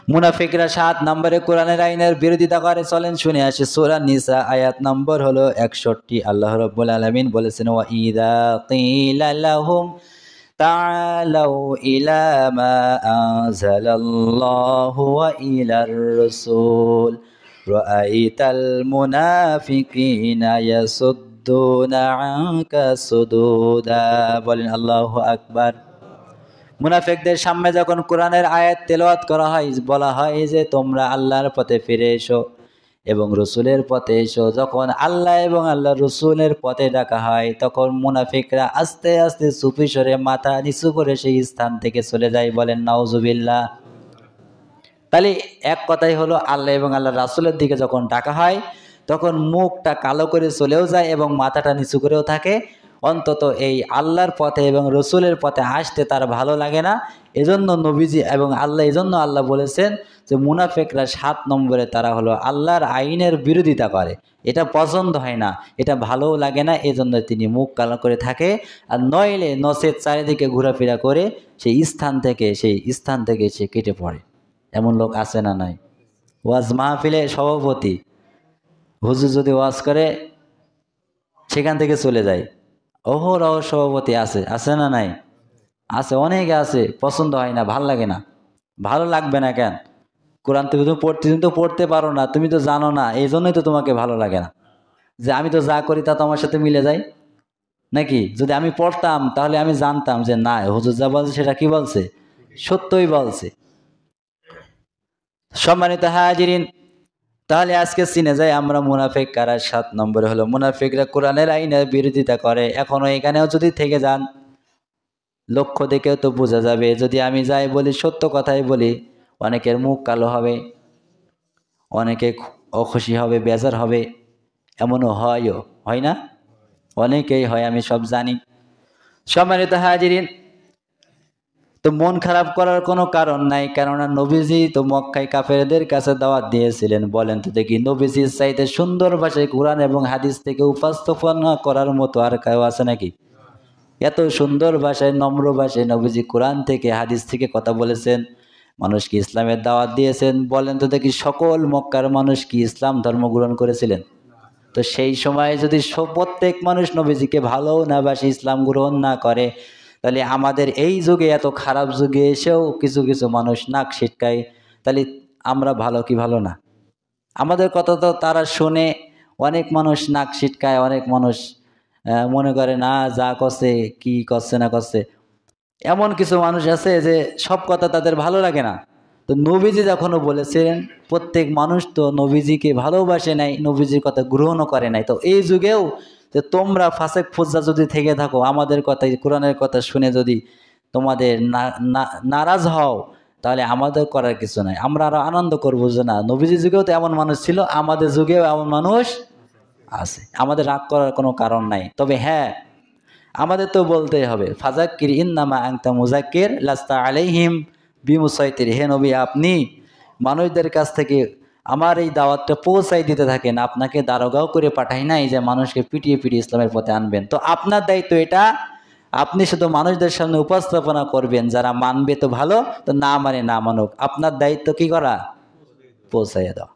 মুনাফিকরা 7 নম্বরে কোরআনের আইনের বিরোধিতা করে। চলেন শুনে আসি সূরা নিসা আয়াত নম্বর হলো 61। আল্লাহ রাব্বুল আলামিন বলেছেন, ওয়া ইযা কিলা লাহুম তাআলাউ ইলা মা আনজালাল্লাহু ওয়া ইলার রাসূল রাআইতাল মুনাফিকিনা ইয়াসুদ্দুনা আনকা সুদুদা। বলেন আল্লাহু আকবার। মুনাফিকদের সামনে যখন কোরআনের আয়াত তেলাওয়াত করা হয়, বলা হয় যে তোমরা আল্লাহর পথে ফিরে এসো এবং রসুলের পথে এসো। যখন আল্লাহ এবং আল্লাহ রসুলের পথে ডাকা হয়, তখন মুনাফিকরা আস্তে আস্তে চুপি সরে মাথা নিচু করে সেই স্থান থেকে চলে যায়। বলেন নাউজুবিল্লাহ। তাহলে এক কথাই হলো, আল্লাহ এবং আল্লাহ রাসুলের দিকে যখন ডাকা হয়, তখন মুখটা কালো করে চলেও যায় এবং মাথাটা নিচু করেও থাকে। অন্তত এই আল্লাহর পথে এবং রসুলের পথে আসতে তার ভালো লাগে না। এজন্য নবীজি এবং আল্লাহ, এজন্য আল্লাহ বলেছেন যে মুনাফিকরা 7 নম্বরে তারা হলো আল্লাহর আইনের বিরোধিতা করে। এটা পছন্দ হয় না, এটা ভালোও লাগে না, এজন্য তিনি মুখ কালো করে থাকে। আর নইলে নসের চারিদিকে ঘোরাফেরা করে সেই স্থান থেকে সে কেটে পড়ে। এমন লোক আছে না নাই? ওয়াজ মাহফিলে সভাপতি হুজুর যদি ওয়াজ করে সেখান থেকে চলে যায়। অহরহ সভাপতি আছে না নাই? আছে, অনেকে আছে। পছন্দ হয় না, ভাল লাগে না। ভালো লাগবে না কেন? কোরআন তুমি তো পড়তে পারো না, তুমি তো জানো না, এই জন্যই তো তোমাকে ভালো লাগে না। যে আমি তো যা করি তা তো আমার সাথে মিলে যায় নাকি? যদি আমি পড়তাম তাহলে আমি জানতাম যে না, হুজুর যা বলছে সেটা কি বলছে, সত্যই বলছে। সম্মানিত হাজিরিন, তাহলে আজকে চিনে যাই আমরা মুনাফিক কারা। 7 নম্বরে হলো মুনাফিকরা কোরআনের আইনের বিরোধিতা করে। এখনো এখানেও যদি থেকে যান, লক্ষ্য দেখেও তো বোঝা যাবে। যদি আমি যাই বলি, সত্য কথাই বলি, অনেকের মুখ কালো হবে, অনেকে অখুশি হবে, বেজার হবে। এমনও হয় না? অনেকেই হয়, আমি সব জানি। সম্মানিত হাজিরিন, তো মন খারাপ করার কোনো কারণ নাই, কেননা নবীজি তো মক্কায় কাফেরদের কাছে দাওয়াত দিয়েছিলেন। বলেন তো দেখি, নবীজির চাইতে সুন্দর ভাষায় কোরআন এবং হাদিস থেকে উপস্থাপনা করার মতো আর কেউ আছে নাকি? এত সুন্দর ভাষায়, নম্র ভাষায় নবীজি কোরআন থেকে হাদিস থেকে কথা বলেছেন, মানুষকে ইসলামের দাওয়াত দিয়েছেন। বলেন তো দেখি, সকল মক্কার মানুষ কি ইসলাম ধর্ম গ্রহণ করেছিলেন? তো সেই সময় যদি প্রত্যেক মানুষ নবীজিকে ভালো না বাসে, ইসলাম গ্রহণ না করে, তাহলে আমাদের এই যুগে, এত খারাপ যুগে এসেও কিছু কিছু মানুষ নাক ছিটকায়, তাহলে আমরা ভালো কি ভালো না? আমাদের কথা তো তারা শোনে, অনেক মানুষ নাক ছিটকায়, অনেক মানুষ মনে করে না, যা করছে কি করছে না করছে। এমন কিছু মানুষ আছে যে সব কথা তাদের ভালো লাগে না। তো নবীজি যখনও বলেছিলেন, প্রত্যেক মানুষ তো নবীজিকে ভালোবাসে নাই, নবীজির কথা গ্রহণও করে নাই। তো এই যুগেও যে তোমরা ফাসেক ফুজ্জা যদি থেকে থাকো, আমাদের কথা, কোরআনের কথা শুনে যদি তোমাদের নারাজ হও, তাহলে আমাদের করার কিছু নাই। আমরা আরো আনন্দ করবো যে না, নবীজির যুগেও তো এমন মানুষ ছিল, আমাদের যুগেও এমন মানুষ আছে। আমাদের রাগ করার কোনো কারণ নাই। তবে হ্যাঁ, আমাদের তো বলতেই হবে, ফাজাক্কির ইন্নামা আনতা মুজাক্কির লাস্তা আলাইহিম বিমুসাইতির। হে নবী, আপনি মানুষদের কাছ থেকে আমার এই দাওয়াতটা পৌঁছাই দিতে থাকেন। আপনাকে দারোগাও করে পাঠাই নাই যে মানুষকে পিটিয়ে পিটিয়ে ইসলামের পথে আনবেন। তো আপনার দায়িত্ব এটা, আপনি শুধু মানুষদের সামনে উপস্থাপনা করবেন, যারা মানবে তো ভালো, তো না মানে না মানুক। আপনার দায়িত্ব কি করা? পৌঁছাইয়া দাও।